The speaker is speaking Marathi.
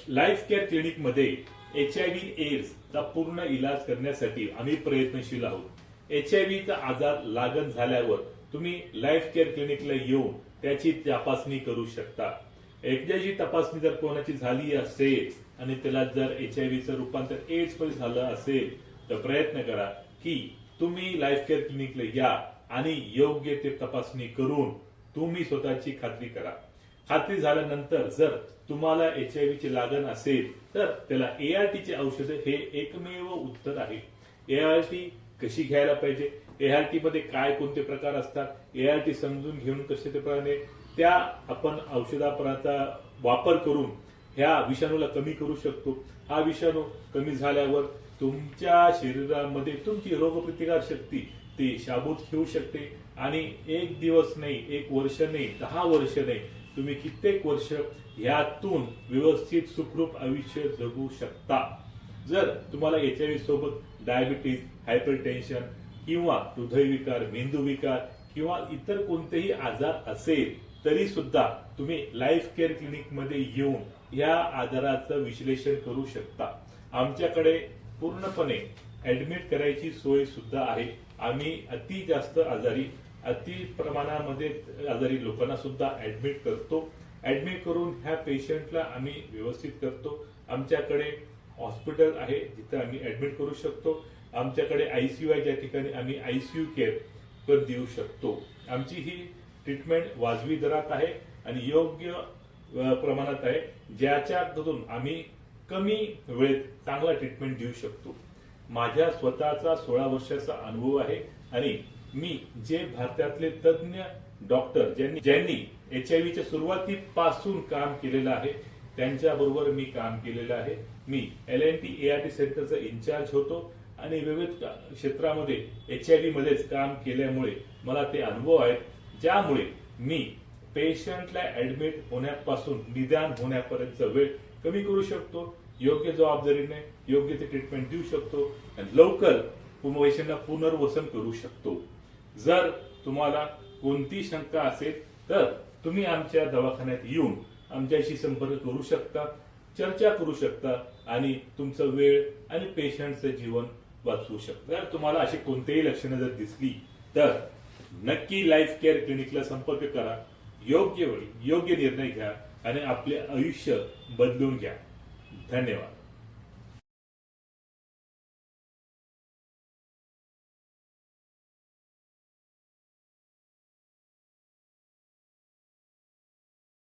लाईफ केअर क्लिनिक मध्ये HIV एड्स चा पूर्ण इलाज करण्यासाठी आम्ही प्रयत्नशील आहोत। HIV चा आजार लागण झाल्यावर तुम्ही लाईफ केअर क्लिनिकला येऊन त्याची तपासणी करू शकता। एकदाची तपासणी जर कोणाची झाली असेल आणि त्याला जर HIV चं रूपांतर एड्स मध्ये झालं असेल तर प्रयत्न करा की तुम्ही लाईफ केअर क्लिनिकला या आणि योग्य ते तपासणी करून तुम्ही स्वतःची खात्री करा। खात्री झाल्यानंतर जर तुम्हाला HIV ची लागण असेल तर त्याला ART चे औषध हे एकमेव उत्तर आहे। ART कशी घ्यायला पाहिजे, ART मध्ये काय कोणते प्रकार असतात, ART समजून घेऊन कसे ते प्रमाणे त्या आपण औषधाचा वापर करून ह्या विषाणूला कमी करू शकतो। हा विषाणू कमी झाल्यावर तुमच्या शरीरामध्ये तुमची रोगप्रतिकार शक्ती ती शाबूत घेऊ शकते आणि एक दिवस नाही, एक वर्ष नाही, 10 वर्ष नाही, तुम्ही कित्येक वर्ष यातून व्यवस्थित सुखरूप आयुष्य जगू शकता। जर तुम्हाला HIV सोबत डायबिटीज, हायपरटेन्शन किंवा हृदयविकार, मेंदूविकार किंवा इतर कोणतेही आजार असेल तरी सुद्धा तुम्ही लाईफ केअर क्लिनिक मध्ये येऊन या आजाराचं विश्लेषण करू शकता। आमच्याकडे पूर्णपणे ऍडमिट करायची सोय सुद्धा आहे। आम्ही अति जास्त आजारी, अति प्रमाणामध्ये आजारी लोकांना सुद्धा ऍडमिट करतो। ऍडमिट करून ह्या पेशंटला आम्ही व्यवस्थित करतो। आमच्याकडे हॉस्पिटल आहे जिथे आम्ही ऍडमिट करू शकतो। आमच्याकडे ICU आहे ज्या ठिकाणी आम्ही ICU केअर पण देऊ शकतो। आमची ही ट्रीटमेंट वाजवी दरात आहे आणि योग्य प्रमाणात आहे, ज्याच्यातून आम्ही कमी वेळेत चांगला ट्रीटमेंट देऊ शकतो। माझ्या स्वतःचा 16 वर्षाचा अनुभव आहे आणि मी जे भारतातले तज्ञ डॉक्टर ज्यांनी HIV च्या सुरुवातीपासून काम केलेलं आहे त्यांच्याबरोबर मी काम केलेलं आहे। मी L&T ART सेंटरचा इन्चार्ज होतो आणि विविध क्षेत्रामध्ये HIV मध्येच काम केल्यामुळे मला ते अनुभव आहेत, ज्यामुळे मी पेशंटला ऍडमिट होण्यापासून निदान होण्यापर्यंतचा वेळ कमी करू शकतो। योग्य जबाबदारीने योग्य ते ट्रीटमेंट देऊ शकतो आणि लवकर पेशंटला पुनर्वसन करू शकतो। जर तुम्हाला कोणती शंका असेल तर तुम्ही आमच्या दवाखान्यात येऊन आमच्याशी संपर्क करू शकता, चर्चा करू शकता आणि तुमचं वेळ आणि पेशंटचं जीवन वाचवू शकता। जर तुम्हाला अशी कोणतीही लक्षणं जर दिसली तर नक्की लाईफ केअर क्लिनिकला संपर्क करा। योग्य वेळी योग्य निर्णय घ्या आणि आपले आयुष्य बदलून घ्या। धन्यवाद।